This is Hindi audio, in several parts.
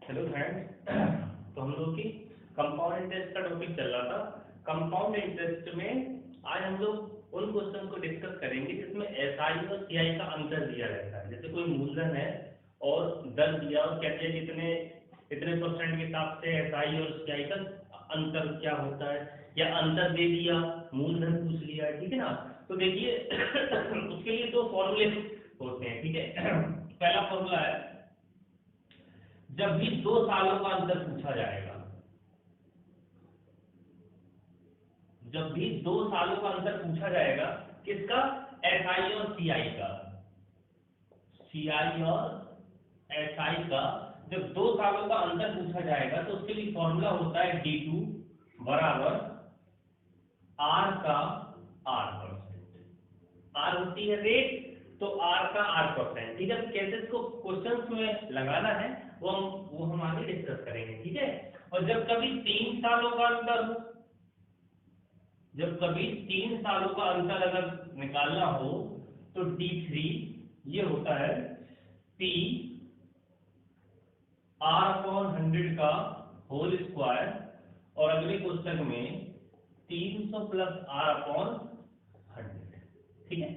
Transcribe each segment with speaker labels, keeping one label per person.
Speaker 1: Hello friends. तो हम लोग की कंपाउंड इंटरेस्ट का टॉपिक चल रहा था। कंपाउंड इंटरेस्ट में आज हम लोग उन क्वेश्चन को डिस्कस करेंगे जिसमें एसआई और सीआई का अंतर दिया रहता है। जैसे कोई मूलधन है और दर दिया और कहते हैं कितने इतने परसेंट के हिसाब से एसआई और सीआई का अंतर क्या होता है, या अंतर दे दिया, मूलधन पूछ लिया, ठीक है ना। तो देखिए उसके लिए दो फॉर्मूले होते हैं, ठीक है। पहला फॉर्मूला है, जब भी 2 सालों का अंतर पूछा जाएगा, जब भी 2 सालों का अंतर पूछा जाएगा, किसका, एसआई और सीआई का, सीआई और एसआई का जब 2 सालों का अंतर पूछा जाएगा तो उसके लिए फॉर्मूला होता है D2 बराबर आर का R%। आर होती है रेट, तो आर का R%, ठीक है। कैसे इसको क्वेश्चंस में लगाना है वो हम आगे डिस्कस करेंगे, ठीक है। और जब कभी 3 सालों का अंतर हो, जब कभी 3 सालों का अंतर अगर निकालना हो तो D3 ये होता है P R/100 का होल स्क्वायर, और अगले क्वेश्चन में 300 प्लस R/100, ठीक है।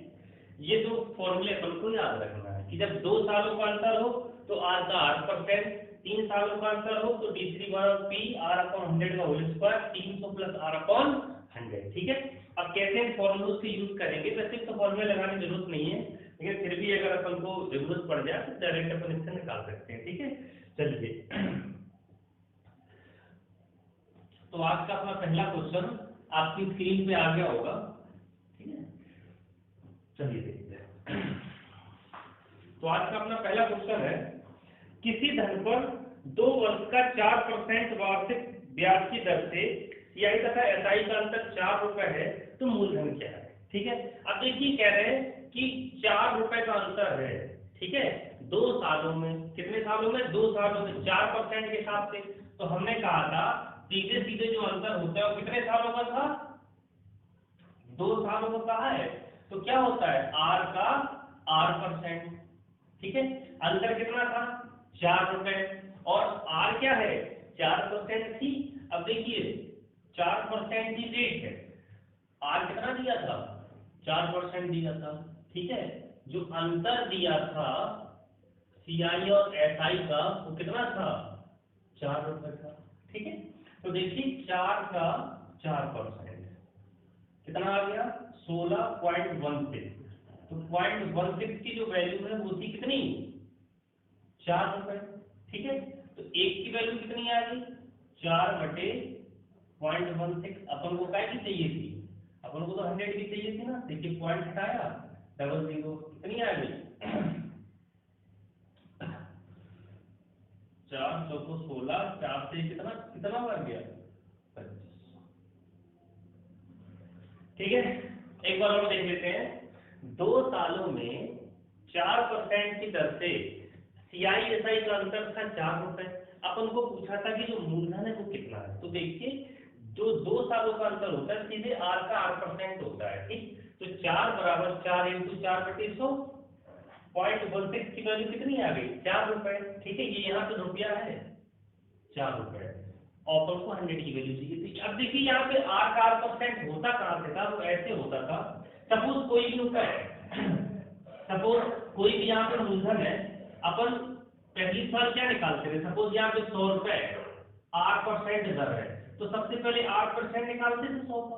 Speaker 1: ये दो फॉर्मूले अपन को याद रखना है कि जब 2 सालों का अंतर हो तो R का R%, 3 सालों का अंतर हो तो D3 बराबर P R/100 का होल स्क्वायर 300 प्लस R/100, ठीक है। अब कैसे इन फॉर्मूलों से यूज करेंगे, वैसे तो फॉर्मूले लगाने की जरूरत नहीं है, लेकिन फिर भी अगर अपन को जरूरत पड़ जाए तो डायरेक्ट अपन इससे निकाल सकते हैं, ठीक है। चलिए, तो आज का अपना पहला क्वेश्चन आपकी स्क्रीन पे आ गया होगा, ठीक है। चलिए देखते हैं। तो आज का अपना पहला क्वेश्चन है, किसी धन पर 2 वर्ष का 4% वार्षिक ब्याज की दर से सीआई तथा एसआई का अंतर 4 रुपए है, तो मूलधन क्या है, ठीक है। अब देखिए कह रहे हैं कि 4 रुपए का अंतर है, ठीक है, 2 सालों में। कितने सालों में, 2 सालों में 4% के हिसाब से। तो हमने कहा था सीधे सीधे जो अंतर होता है वो कितने सालों का था, 2 सालों का कहा है, तो क्या होता है आर का R%, ठीक है। अंतर कितना था, 4 रुपए, और आर क्या है, 4% थी। अब देखिए 4% ही रेट है, आर कितना दिया था, 4% दिया था, ठीक है। जो अंतर दिया था सीआई और एसआई का वो कितना था, 4 रुपए था, ठीक है। तो देखिए 4 का 4% कितना आ गया, 16.16। तो 0.16 की जो वैल्यू है वो थी कितनी, 4 रुपए, ठीक है। तो एक की वैल्यू कितनी आ गई, 4/0.16। अपन को क्या की चाहिए थी, अपन को तो 100 की चाहिए थी ना। देखिए पॉइंट हटाया, 00 कितनी आ गई 4 चौको 16, 4 से कितना कितना बढ़ गया 25, ठीक है। एक बार और देख लेते हैं, 2 सालों में 4% की दर से सीआई एसआई का अंतर था 4 रुपए। अपन को पूछा था कि जो मूलधन है वो कितना है। तो देखिए जो 2 सालों का अंतर होता है सीधे आर का R% होता है, ठीक। तो 4 बराबर 4 इंटू 4/100, 0.16 की वैल्यू कितनी आ गई, 4 रुपए, ठीक है। ये यहाँ पे रुपया है 4 रुपए, ऑफर को 100 की वैल्यू चाहिए थी। अब देखिए यहाँ पे आर का R% होता कहाँ से था, वो ऐसे होता था। सपोज कोई भी रुपया है, सपोज कोई भी यहाँ पे मूलधन है, अपन पहली साल क्या निकालते थे, सपोज यहाँ पे 100 रुपए R% दर है, तो सबसे पहले R% निकालते थे 100 का,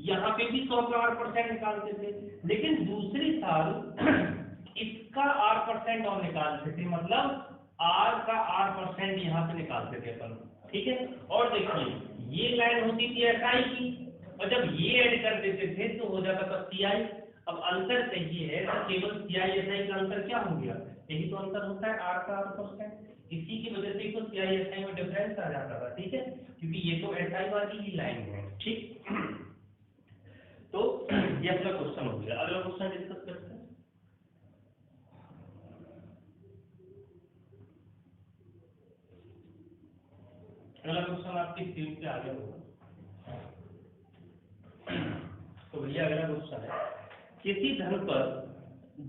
Speaker 1: यहाँ पे भी 100 का R% निकालते थे, लेकिन दूसरी साल इसका R% और निकालते थे, मतलब R का R% यहाँ पे निकालते थे अपन, ठीक है। और देखिए ये लाइन होती थी एसआई की, और जब ये ऐड कर देते थे तो हो जाता था सीआई। अब अंतर चाहिए है तो केवल सीआई एसआई का अंतर क्या हो गया, यही तो अंतर होता है आर का R%। इसी की वजह से तो सीआई एसआई में डिफरेंस आ जाता था, ठीक है, क्योंकि ये तो एसआई वाली ही लाइन है, ठीक। तो ये अपना क्वेश्चन हो गया। अगला क्वेश्चन डिस्कस करते हैं। अगला क्वेश्चन आपकी स्क्रीन पे आ गया होगा। तो भैया अगला क्वेश्चन है, किसी धन पर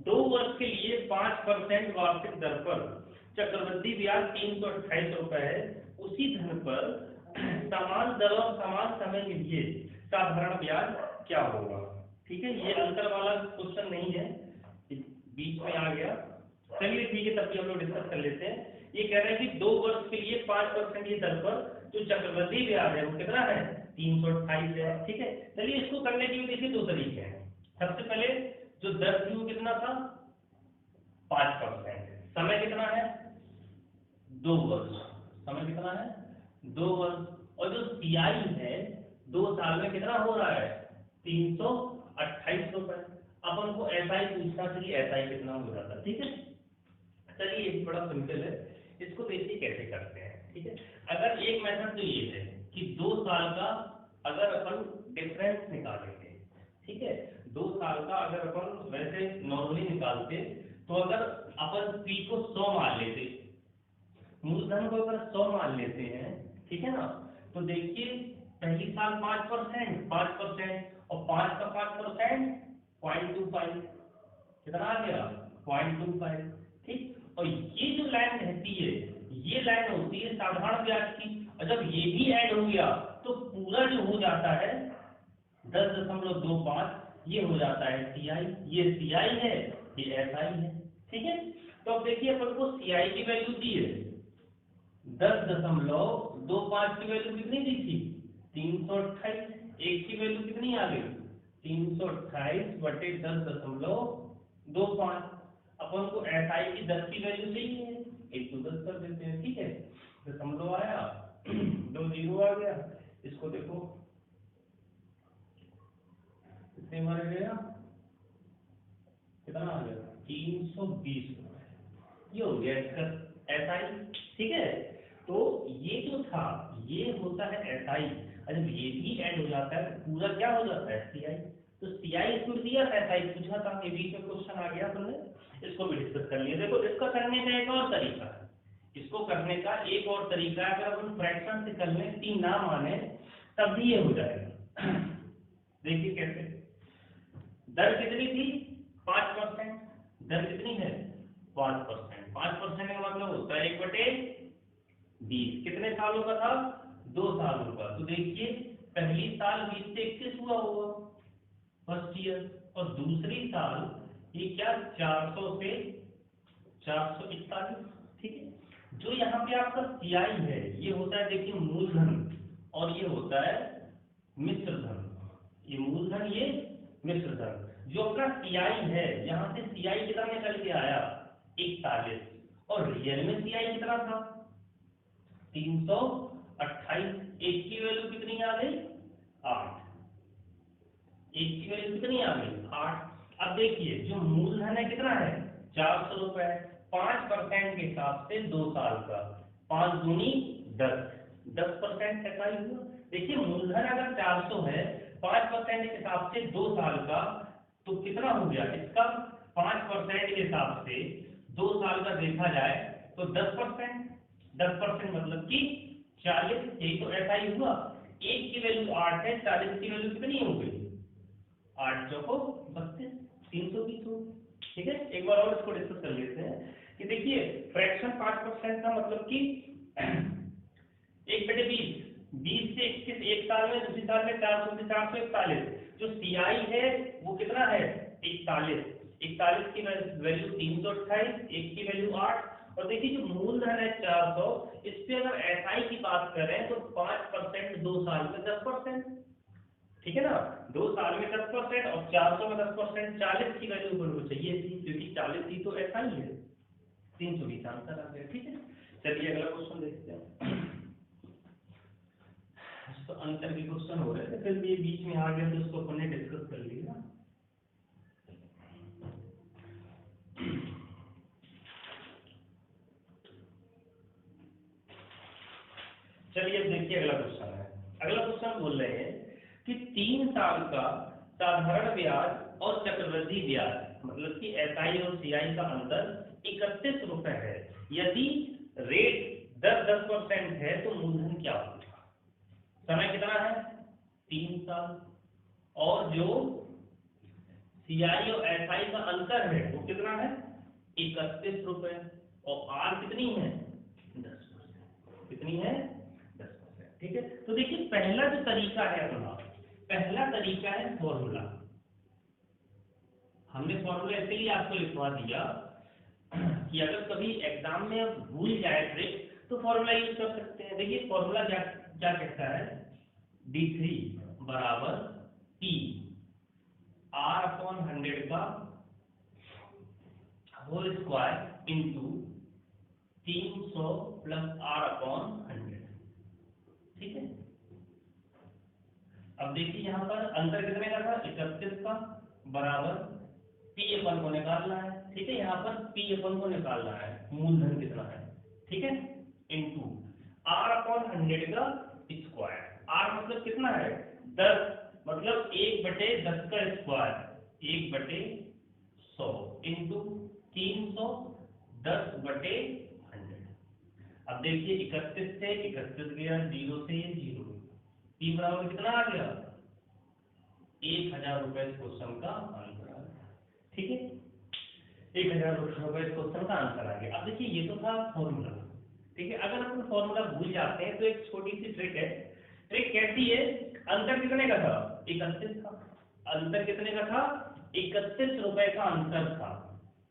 Speaker 1: 2 वर्ष के लिए 5% वार्षिक दर पर चक्रवृद्धि ब्याज 328 रुपए है, उसी धन पर समान दर और समान समय के लिए साधारण ब्याज क्या होगा। ठीक है, ये अंतर वाला क्वेश्चन नहीं है, बीच में आ गया। चलिए ठीक है, तब भी हम लोग डिस्कस कर लेते हैं। ये कह रहे हैं कि 2 वर्ष के लिए 5% की दर पर जो चक्रवृद्धि ब्याज है वो कितना है, 328 है। ठीक है, चलिए इसको करने के लिए देखिए 2 तरीके हैं। सबसे पहले जो दर थी वो कितना था, 5%, समय कितना है 2 वर्ष, समय कितना है 2 वर्ष, और जो सीआई है 2 साल में कितना हो रहा है 328 रुपए। अपन को एसआई पूछना था कि एसआई कितना हो जाता। ठीक है, चलिए ये बड़ा सिंपल है, इसको देखिए कैसे करते हैं। ठीक है, अगर एक मेथड तो ये है कि 2 साल का अगर अपन डिफरेंस निकालेंगे, ठीक है, 2 साल का अगर अपन वैसे नॉर्मली निकालते तो अगर अपन पी को 100 मान लेते, मूलधन को अगर 100 मान लेते हैं, ठीक है ना, तो देखिए पहली साल 5% और 5 का 5% 0.25, कितना आ गया 0.25। ठीक, और ये जो लाइन रहती है ये लाइन होती है साधारण ब्याज की, और जब ये भी ऐड हो गया तो पूरा जो हो जाता है 10.25, ये हो जाता है सीआई, ये सीआई है, ये एसआई है। ठीक है, तो अब देखिए अपन को सीआई की वैल्यू दी है 10.25 की वैल्यू कितनी दी थी 328, एक की वैल्यू कितनी आ गई 328 बटे 10.25, अपन को एसआई की 10 की वैल्यू चाहिए है, 1 तो 10 कर देते हैं। ठीक है, दशमलव आया 2 जीरो आ गया, इसको देखो कितने मार गया, कितना आ गया 320 रुपए, ये हो गया इसका एसआई। ठीक है, तो ये जो था ये होता है एसआई, और जब ये भी ऐड हो जाता है पूरा क्या हो जाता है सीआई। तो सीआई इसमें दिया था, एसआई पूछा था, ये बीच में क्वेश्चन आ गया, तुमने इसको भी डिस्कस कर लिया। देखो इसका करने का एक और तरीका है, इसको करने का एक और तरीका है, अगर अपन फ्रैक्शन से कर लें, टी ना माने तब भी ये हो जाएगा। देखिए कैसे, दर कितनी थी 5%, दर कितनी है 5%, 5% का मतलब होता है 1/20, कितने सालों का था 2 सालों का। तो देखिए पहली साल 20 से 21 हुआ होगा फर्स्ट ईयर, और दूसरी साल ये क्या 400 से 441। ठीक है, जो यहाँ पे आपका सीआई है ये होता है देखिए मूलधन, और ये होता है मिश्र धन, ये मूलधन ये मिश्र धन। जो अपना सीआई है यहाँ से सीआई कितना निकल के आया 41, और रियल में सीआई कितना था 328, एक की वैल्यू कितनी आ गई 8, एक की वैल्यू कितनी आ गई 8। अब देखिए जो मूलधन है कितना है 400 रुपए, 5% के हिसाब से 2 साल का, 5 दूनी 10, 10% एसआई हुआ। देखिए मूलधन अगर 400 है, 5% के हिसाब से 2 साल का, तो कितना हो गया इसका 5% के हिसाब से 2 साल का देखा जाए तो 10%, 10% मतलब कि 40, यही तो एसआई हुआ। एक की वैल्यू 8 है, 40 की वैल्यू कितनी हो गई 8 चौको 32, 320 हो। ठीक है, एक बार और इसको डिस्कस कर लेते हैं कि देखिए फ्रैक्शन 5% का मतलब कि 1/20, 20 से 21 एक साल में, दूसरी साल में 400 से 441, जो सीआई है वो कितना है 41, 41 की वैल्यू 328, एक की वैल्यू 8, और देखिए जो मूलधन है 400, इस पे अगर एसआई की बात करें तो 5% 2 साल में 10%। ठीक है ना, 2 साल में 10% और 400 में 10%, 40 की वैल्यू को चाहिए थी, क्योंकि 40 थी तो ऐसा ही है, 320 आंसर आ गया। ठीक है, चलिए अगला क्वेश्चन देखते हैं। तो अंतर के क्वेश्चन हो रहे थे, फिर भी बीच में आ गया तो उसको अपन ने डिस्कस कर लिया। चलिए अब देखिए अगला क्वेश्चन है। अगला क्वेश्चन बोल रहे हैं कि 3 साल का साधारण ब्याज और चक्रवृद्धि ब्याज, मतलब कि एसआई और सीआई का अंतर 31 रुपए है, यदि रेट 10% है तो मूलधन क्या होगा। समय कितना है 3 साल, और जो सीआई और एसआई का अंतर है वो कितना है 31 रुपए, और आर कितनी है 10%, कितनी है 10%। ठीक है, तो देखिए पहला जो तरीका है अपना, पहला तरीका है फॉर्मूला। हमने फॉर्मूला इसलिए आपको लिखवा दिया कि अगर कभी एग्जाम में आप भूल जाए ट्रिक तो फॉर्मूला यूज कर सकते हैं। देखिए फॉर्मूला क्या क्या कहता है, d3 बराबर P R/100 का whole square into 300 plus R/100। ठीक है, अब देखिए यहाँ पर अंतर कितने का था 31 का, बराबर P अपन को निकालना है। ठीक है, यहाँ पर P अपन को निकालना है, मूलधन कितना है। ठीक है, इंटू R/100 का स्क्वायर, R मतलब कितना है 10, मतलब 1/10 का स्क्वायर 1/100 इंटू 300 10/100। अब देखिए 31 से 31 गया, 0 से ये 0, P बराबर कितना आ गया 1000 रुपए क्वेश्चन का आंसर आ गया। ठीक है, 1000 रुपए क्वेश्चन का आंसर आ गया। अब देखिए ये तो था फॉर्मूला। ठीक है, अगर अपन फॉर्मूला भूल जाते हैं तो एक छोटी सी ट्रिक है। ट्रिक कैसी है, अंतर कितने का था 31 का, अंतर कितने का था 31 रुपए का अंतर था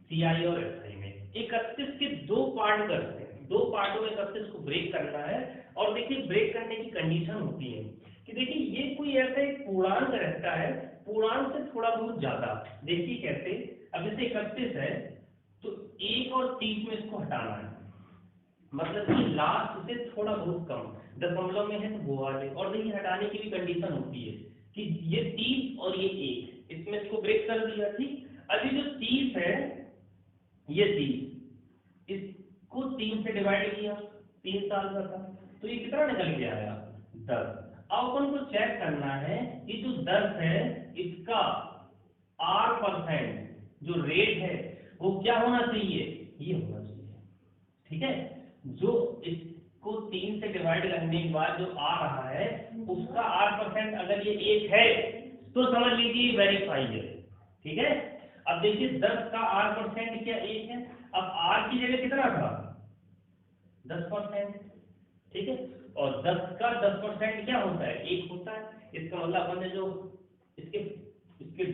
Speaker 1: सीआई और एसआई में। 31 के दो पार्ट करते हैं, दो पार्टों में 31 को ब्रेक करना है। और देखिए ब्रेक करने की कंडीशन होती है कि देखिए ये कोई ऐसा एक पूर्णांक रहता है, पूर्णांक से थोड़ा बहुत ज्यादा। देखिए कैसे, अब जैसे 31 है तो 1 और 30 में इसको हटाना है, मतलब कि लास्ट से थोड़ा बहुत कम, दशमलव में है तो वो आ जाए। और देखिए हटाने की भी कंडीशन होती है कि ये 30 और ये 1, इसमें इसको ब्रेक कर दिया। ठीक, अभी जो 30 है ये 30, इसको 3 से डिवाइड किया, 3 साल का था तो ये कितना निकल के आया 10। अब अपन को चेक करना है कि जो 10 है इसका R% जो रेट है वो क्या होना चाहिए, ये होना चाहिए। ठीक है, जो इसको 3 से डिवाइड करने के बाद जो आ रहा है उसका R% अगर ये 1 है तो समझ लीजिए वेरीफाई है। ठीक है, अब देखिए 10 का R% क्या 1 है, अब R की जगह कितना था 10%। ठीक है, और 10 का 10% क्या होता है 1 होता है। इसका मतलब अपन ने जो इसके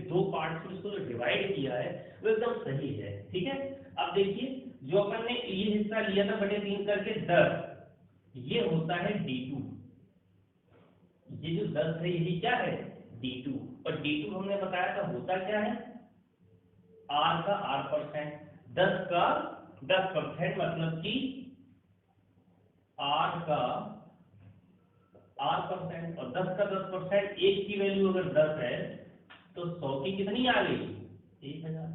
Speaker 1: दो पार्ट में इसको जो डिवाइड किया है वो एकदम सही है। ठीक है, अब देखिए जो अपन ने ये हिस्सा लिया था बटे 3 करके 10, ये होता है D2। ये जो 10 है यही क्या है D2, और D2 हमने बताया था होता क्या है R का R%, 10 का 10% मतलब कि R का R%, और 10 का 10%, 1 की वैल्यू अगर 10 है तो 100 की कितनी आ गई 1000,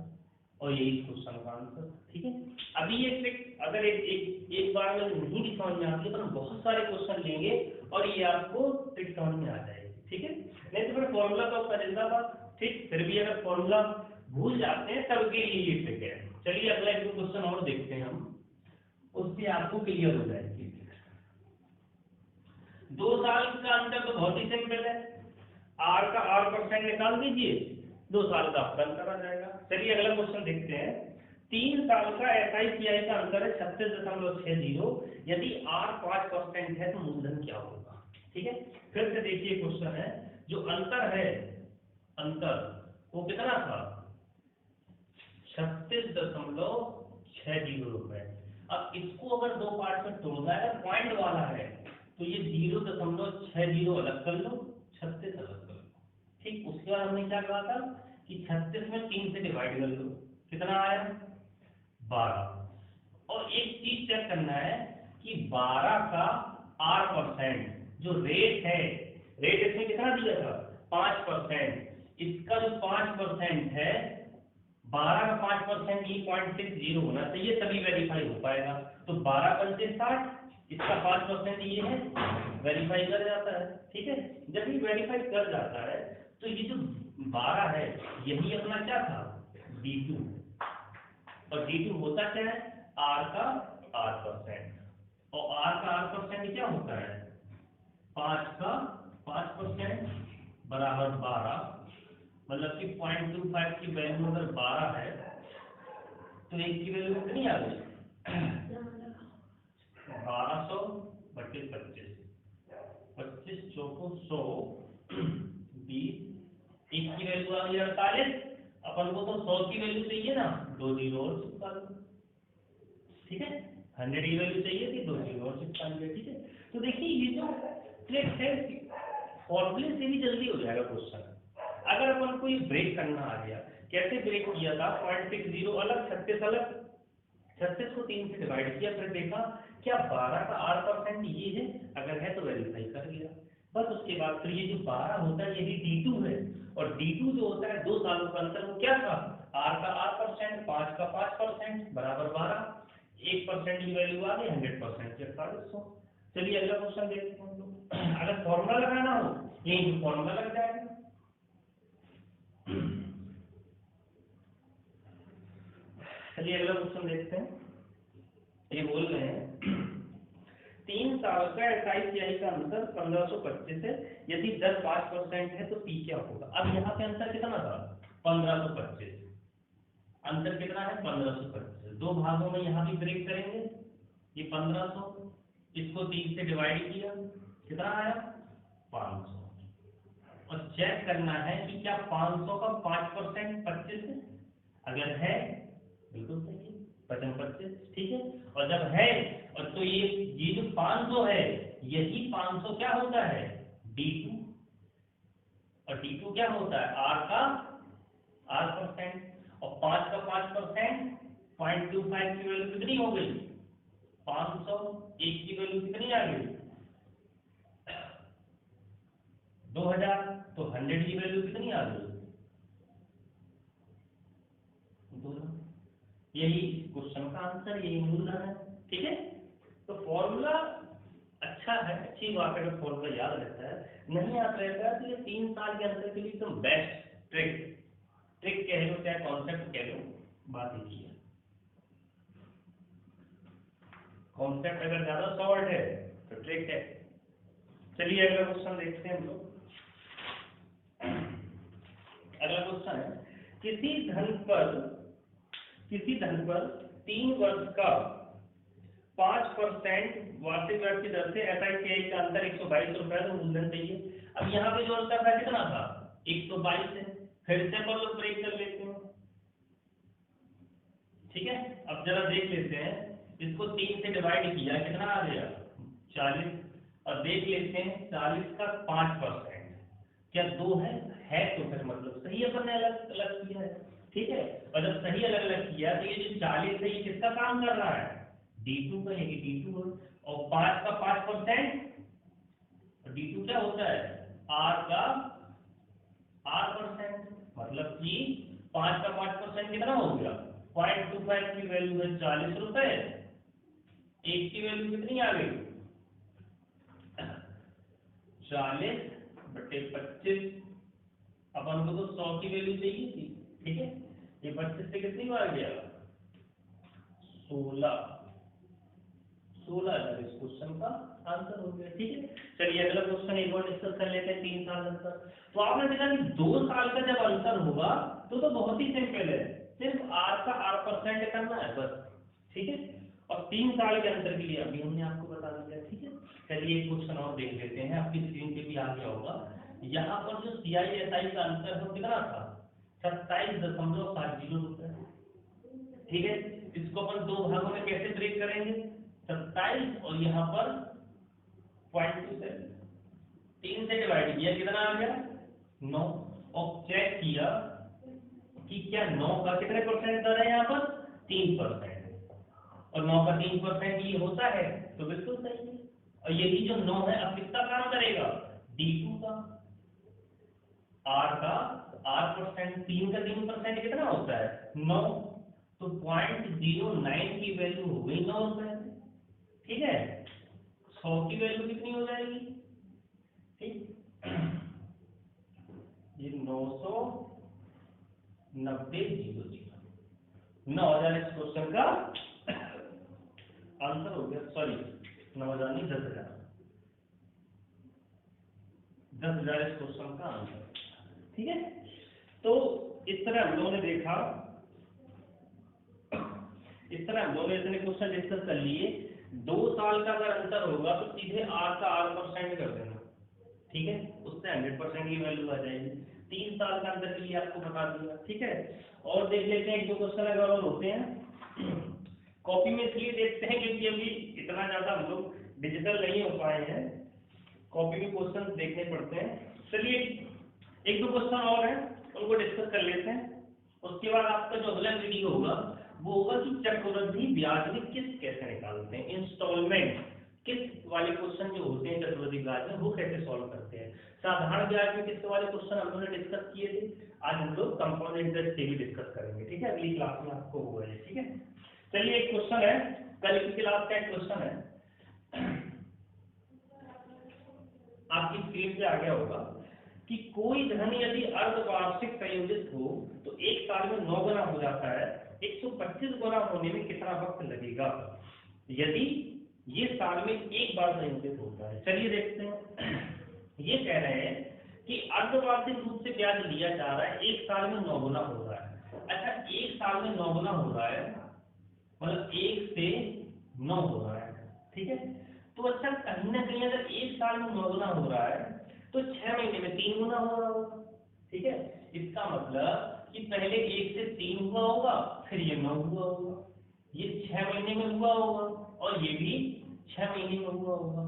Speaker 1: और यही क्वेश्चन का आंसर। ठीक है, अभी ये ट्रिक अगर एक बार में नहीं भी समझ में आती है तो हम बहुत सारे क्वेश्चन लेंगे और ये आपको ट्रिक समझ में आ जाएगी। ठीक है, नहीं तो फिर फॉर्मूला तो आपका जिंदाबाद। ठीक, फिर भी अगर फॉर्मूला भूल जाते हैं तब के लिए ये ट्रिक है। चलिए अगला एक दो क्वेश्चन और देखते हैं हम, उससे आपको क्लियर हो जाएगी। 2 साल का अंतर तो बहुत ही सिंपल है, R का R% निकाल दीजिए, 2 साल का आपका अंतर आ जाएगा। चलिए अगला क्वेश्चन देखते हैं। 3 साल का SI/CI का अंतर है 36.60, यदि R 5% है तो मूलधन क्या होगा। ठीक है, फिर से देखिए क्वेश्चन है, जो अंतर है, अंतर वो कितना था 36.60 रुपए। अब इसको अगर दो पार्ट में तोड़ना है, अगर पॉइंट वाला है तो ये 0.60 अलग कर लो, 36 अलग कर लो। ठीक, उसके बाद हमने क्या कहा था कि 36 में 3 से डिवाइड कर लो, कितना आया 12। और एक चीज चेक करना है कि 12 का R% जो रेट है, रेट इसमें कितना दिया था 5%, इसका जो 5% है 12 का 5% ये 0.60 होना चाहिए तभी वेरीफाई हो पाएगा। तो 12 पंचे 60, इसका 5% ये है, वेरीफाई कर जाता है। ठीक है, जब ये वेरीफाई कर जाता है तो ये जो 12 है यही अपना क्या था D2, और D2 होता क्या है R का R%, और R का R% क्या होता है 5 का 5% बराबर 12, मतलब कि 0.25 की वैल्यू अगर 12 है तो 1 की वैल्यू कितनी आ गई 100 20 1 की वैल्यू आ गई 48, अपन को तो 100 की वैल्यू चाहिए ना, 2 जीरो और चिपका लो, ठीक है। 100 की वैल्यू चाहिए थी, 2 जीरो और चिपका लिया, ठीक है। तो देखिए ये जो ट्रिक है फॉर्मूले से भी जल्दी हो जाएगा क्वेश्चन। अगर अपन को ये ब्रेक करना आ गया, कैसे ब्रेक किया था, 0.60 अलग 36 अलग, 36 को 3 से डिवाइड किया, फिर देखा क्या 12 का R% ये है, अगर है तो वेरीफाई कर लिया, बस। उसके बाद फिर ये जो 12 होता है यही D2 है, और D2 जो होता है 2 सालों का अंतर, वो क्या था, R का R%, 5 का 5% बराबर 12, 1% की वैल्यू आ गई 100% 4800। चलिए अगला क्वेश्चन देखते हैं हम लोग। अगर फॉर्मूला लगाना हो यही जो फॉर्मूला लग जाएगा। चलिए अगला क्वेश्चन देखते हैं। ये बोल रहे हैं 3 साल का SI का अंतर 1525 है, यदि दर 5% है तो P क्या होगा। अब यहाँ पे अंतर कितना था, 1525, अंतर कितना है 1525, दो भागों में यहाँ भी ब्रेक करेंगे, ये 1500, इसको 3 से डिवाइड किया, कितना आया 500, और चेक करना है कि क्या 500 का 5% 25 है, अगर है बिल्कुल सही है, 55, ठीक है। और जब है और तो ये जो 500 है, यही 500 क्या होता है D2, और D2 क्या होता है R का R%, और 5 का 5% 0.25 की वैल्यू कितनी हो गई 500, 1 की वैल्यू कितनी आ गई 2000, तो 100 की वैल्यू कितनी आ गई 2000। यही क्वेश्चन का आंसर, यही मूलधन है, ठीक है। तो फॉर्मूला अच्छा है, अच्छी बात है, अगर फॉर्मूला याद रहता है, नहीं याद रहता है तो ये 3 साल के अंतर के लिए एकदम बेस्ट ट्रिक कह लो चाहे कॉन्सेप्ट कह लो, बात एक ही है। कॉन्सेप्ट अगर ज्यादा शॉर्ट है तो ट्रिक है। चलिए अगला क्वेश्चन देखते हैं हम लोग। अगला क्वेश्चन है किसी धन पर 3 वर्ष का 5% वार्षिक दर की दर से SI का अंतर 122 रुपए, तो मूलधन चाहिए। अब यहाँ पे जो अंतर था कितना था 122 है, फिर से अपन लोग ब्रेक कर लेते हैं, ठीक है। अब जरा देख लेते हैं, इसको 3 से डिवाइड किया, कितना आ गया 40, और देख लेते हैं 40 का 5% क्या 2 है तो फिर मतलब सही अपन ने अलग अलग किया है, ठीक है। और जब सही अलग अलग किया तो ये जो 40 है ये किसका काम कर रहा है D2 का, ये D2 है, और 5 का 5%, D2 क्या होता है R का R%, मतलब कि 5 का 5% कितना हो गया 0.25 की वैल्यू है 40 रुपए, 1 की वैल्यू कितनी आ गई 40/25, अपन को तो 100 की वैल्यू चाहिए थी, ठीक है। ये 25 से कितनी बार गया 16,000 इस क्वेश्चन का आंसर हो गया, ठीक है। चलिए अगला क्वेश्चन एक और डिस्कस कर लेते हैं, 3 साल अंतर। तो आपने देखा कि 2 साल का जब अंतर होगा तो बहुत ही सिंपल है, सिर्फ R का R% करना है बस, ठीक है। और 3 साल के अंतर के लिए अभी हमने आपको बता दिया, ठीक है। चलिए एक क्वेश्चन और देख लेते हैं, आपकी स्क्रीन पे भी आ गया होगा। यहाँ पर जो CI/SI का अंतर है कितना था 27.70 रुपए, ठीक है। इसको अपन 2 भागों में कैसे ब्रेक करेंगे 27, और यहाँ पर 0.27, 3 से डिवाइड किया, कितना आ गया 9, और चेक किया कि क्या 9 का कितने परसेंट दर है यहाँ पर 3%, और 9 का 3% ये होता है तो बिल्कुल सही है। और यही जो 9 है अब किसका काम करेगा D2 का, R का R%, 3 का 3% कितना होता है 9, तो 0.09 की वैल्यू हो गई 9 रुपए, ठीक है। 100 की वैल्यू कितनी हो जाएगी, ठीक, ये 990 9000 इस क्वेश्चन का आंसर हो गया, सॉरी 9000 नहीं 10,000, 10,000 इस क्वेश्चन का आंसर, ठीक है। तो इस तरह हम लोगों ने देखा, इस तरह हम लोगों ने इतने क्वेश्चन डिस्कस कर लिए। 2 साल का अगर अंतर होगा तो सीधे R का R% कर देना, ठीक है, उससे 100% की वैल्यू आ जाएगी। 3 साल का अंतर के लिए आपको बता दिया, ठीक है। और देख लेते हैं, एक दो क्वेश्चन अगर और होते हैं कॉपी में इसलिए देखते हैं क्योंकि अभी इतना ज्यादा हम लोग डिजिटल नहीं हो पाए हैं, कॉपी में क्वेश्चन देखने पड़ते हैं। चलिए एक दो क्वेश्चन और हैं, उनको डिस्कस कर लेते हैं। उसके बाद आपका जो अगला वीडियो होगा वो होगा कि चक्रवृद्धि ब्याज में किस्त कैसे निकालते हैं, इंस्टॉलमेंट किस्त वाले क्वेश्चन जो होते हैं चक्रवृद्धि ब्याज में वो कैसे सॉल्व करते हैं। साधारण ब्याज में किस्त वाले क्वेश्चन हम लोगों ने डिस्कस किए थे, आज हम लोग कंपाउंड इंटरेस्ट से भी डिस्कस करेंगे, ठीक है, अगली क्लास में आपको होगा ये, ठीक है। चलिए एक क्वेश्चन है, कल की क्लास का एक क्वेश्चन है, आपकी स्क्रीन पे आ गया होगा कि कोई धन यदि अर्धवार्षिक संयोजित हो तो एक साल में 9 गुना हो जाता है, 125 गुना होने में कितना वक्त लगेगा यदि ये साल में एक बार संयोजित होता है। चलिए देखते हैं। ये कह रहे हैं कि अर्धवार्षिक रूप से ब्याज लिया जा रहा है, एक साल में 9 गुना हो रहा है। अच्छा, एक साल में 9 गुना हो रहा है मतलब 1 से 9 हो रहा है, ठीक है। तो अच्छा, कहीं ना कहीं अगर एक साल में 9 गुना हो रहा है तो 6 महीने में 3 गुना हो रहा होगा, ठीक है। इसका मतलब कि पहले 1 से 3 हुआ होगा, फिर ये 9 हुआ होगा, ये 6 महीने में हुआ होगा और ये भी 6 महीने में हुआ होगा,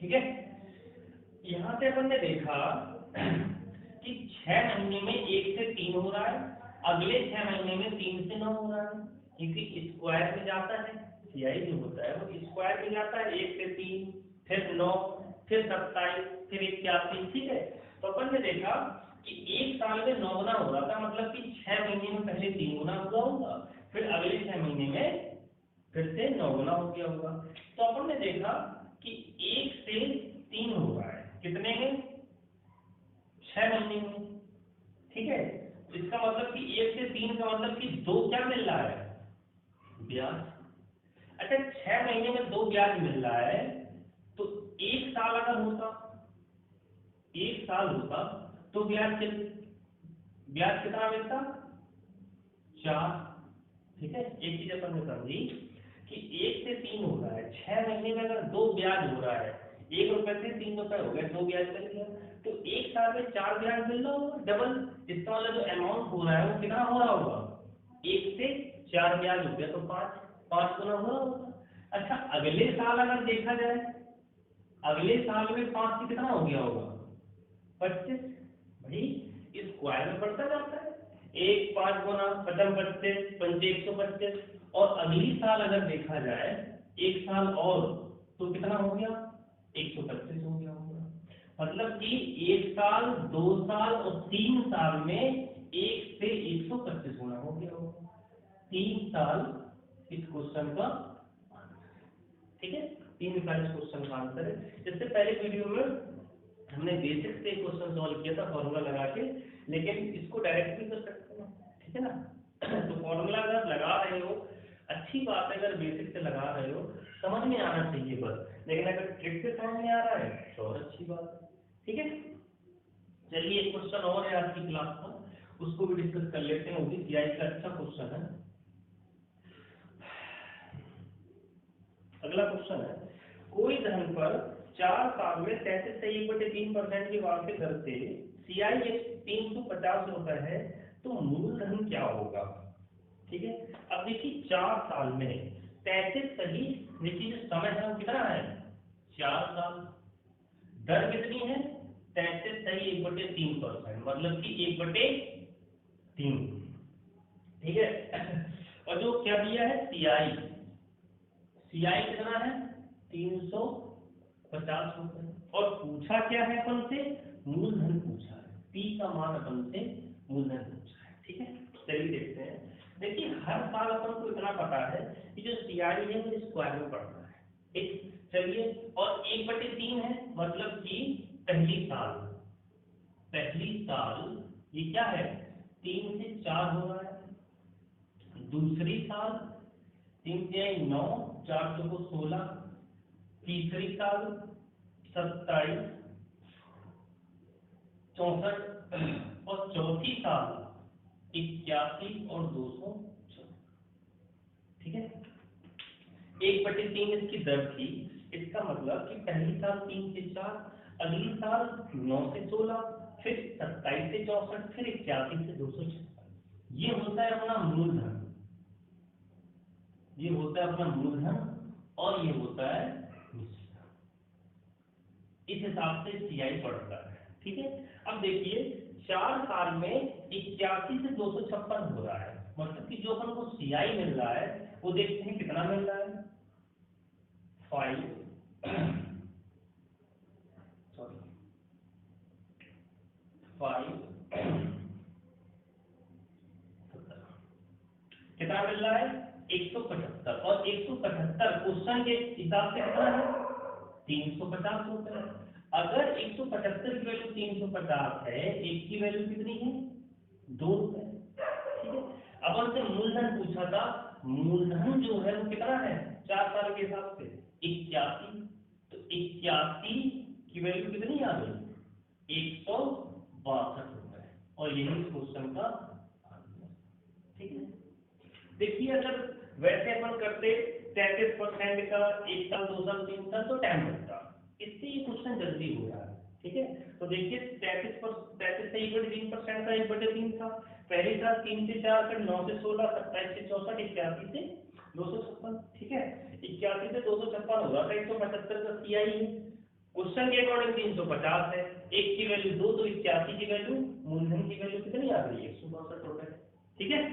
Speaker 1: ठीक है। यहाँ से अपन ने देखा कि 6 महीने में 1 से 3 हो रहा है, अगले 6 महीने में 3 से 9 हो रहा है, क्योंकि स्क्वायर में जाता है, सीआई जो होता है वो स्क्वायर में जाता है, 1 से 3 फिर 9 फिर 27 फिर 81, ठीक है। तो अपन ने देखा कि एक साल में 9 गुना हो रहा था, मतलब कि 6 महीने में पहले 3 गुना हुआ होगा, फिर अगले 6 महीने में फिर से 9 गुना हो गया होगा। तो अपन ने देखा कि 1 से 3 हो रहा है, कितने में, 6 महीने में, ठीक है। इसका मतलब कि 1 से 3 का मतलब कि 2 क्या मिल रहा है, ब्याज। अच्छा, 6 महीने में 2 ब्याज मिल रहा है, तो एक साल अगर होता, एक साल होता तो ब्याज कितना मिलता, 4, ठीक है। एक चीज अपन ने समझी कि 1 से 3 हो रहा है, 6 महीने में अगर 2 ब्याज हो रहा है, 1 रुपए से 3 रुपए हो गए, 2 ब्याज मिल गया, तो एक साल में 4 ब्याज मिल रहा होगा, डबल। इसका मतलब जो अमाउंट हो रहा है वो कितना हो रहा होगा, 1 से 4 ब्याज हो गया तो 5 गुना हो रहा होगा। अच्छा, अगले साल अगर देखा जाए, अगले साल में 5 से कितना हो गया होगा, 25। भाई स्क्वायर में बढ़ता जाता है, 1 5 गुना, 25 पंचे 125, और अगली साल अगर देखा जाए एक साल और तो कितना हो गया, 125 हो गया होगा। मतलब कि 1 साल 2 साल और 3 साल में 1 से 125 गुना हो गया होगा, 3 साल इस क्वेश्चन का, ठीक है। 3 साल इस क्वेश्चन का आंसर है। इससे पहले वीडियो में हमने बेसिक से क्वेश्चन सॉल्व किया था फॉर्मूला लगा के, लेकिन इसको डायरेक्ट भी कर सकते हैं, ठीक है ना। तो फॉर्मूला अगर लगा रहे हो अच्छी बात है, अगर बेसिक से लगा रहे हो समझ में आना चाहिए बस, लेकिन अगर ट्रिक से समझ में आ रहा है तो और अच्छी बात है, ठीक है। चलिए एक क्वेश्चन और है आपकी क्लास का, उसको भी डिस्कस कर लेते हैं, वो भी सीआई का अच्छा क्वेश्चन है। अगला क्वेश्चन है, कोई धन पर 4 साल में 33.3% की वार्षिक दर से सीआई 350 रुपए है, तो मूलधन क्या होगा, ठीक है। अब देखिए 4 साल में 33, सही, देखिए जो समय है वो कितना है, 4 साल, दर कितनी है 33, सही, 1/3%, मतलब कि 1/3, ठीक है। और जो क्या दिया है सीआई, सीआई कितना है 350 रुपए, और पूछा क्या है अपन से, मूलधन पूछा है, पी का मान अपन से मूलधन पूछा है, ठीक है। चलिए देखते हैं। देखिए हर साल अपन को इतना पता है कि जो सीआई है वो स्क्वायर में पड़ता है, ठीक। चलिए, और 1/3 है, मतलब कि पहली साल ये क्या है 3 से 4 हो रहा है, दूसरी साल 3 से 9, 4 चौको 16, तीसरी साल 27, 64, और चौथी साल 81 और 200, ठीक है। 1/3 इसकी दर थी, इसका मतलब कि पहली साल 3 से 4, अगली साल 9 से 16, फिर 27 से 64, फिर 81 से 256। ये होता है अपना मूलधन, ये होता है अपना मूलधन, और ये होता है निश्चित धन। इस हिसाब से सीआई बढ़ता है, ठीक है। अब देखिए 4 साल में 81 से 256 हो रहा है, मतलब कि जो अपन को सीआई मिल रहा है वो देखते हैं कितना मिल रहा है, 5 कितना मिल रहा है 175, और 175 क्वेश्चन के हिसाब से कितना है 350 होता है। अगर 175 की वैल्यू 350 है, एक की वैल्यू कितनी है 2 रुपए, ठीक है। अब हमसे मूलधन पूछा था, मूलधन जो है वो कितना है 4 साल के हिसाब से 81, तो 81 की वैल्यू कितनी आ गई 162 रुपए, और यही क्वेश्चन का आंसर, ठीक है। देखिए अगर वैसे अपन करते 33% का 1 साल 2 साल 3 साल तो टाइम लगता, इससे ये क्वेश्चन जल्दी हो रहा है, ठीक है। तो देखिए 33 से 1/3% का 1/3 था, पहली साल 3 से 4, फिर 9 से 16, 27 से 64, 81 से 256, ठीक है। 81 से 256 होगा, 175 का सीआई है, क्वेश्चन के अकॉर्डिंग 350 है, एक की वैल्यू 2, तो 81 की वैल्यू, मूलधन की वैल्यू कितनी आ गई 162 रुपए, ठीक है।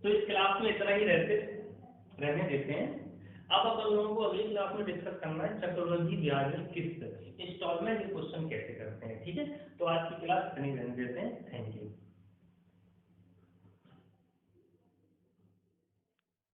Speaker 1: तो इस क्लास में इतना ही रहने देते हैं। अब अपन लोगों को अगली क्लास में डिस्कस करना है चक्रवृद्धि ब्याज में किस्त इंस्टॉलमेंट क्वेश्चन कैसे करते हैं, ठीक है। तो आज की क्लास इतनी रहने देते हैं, थैंक यू।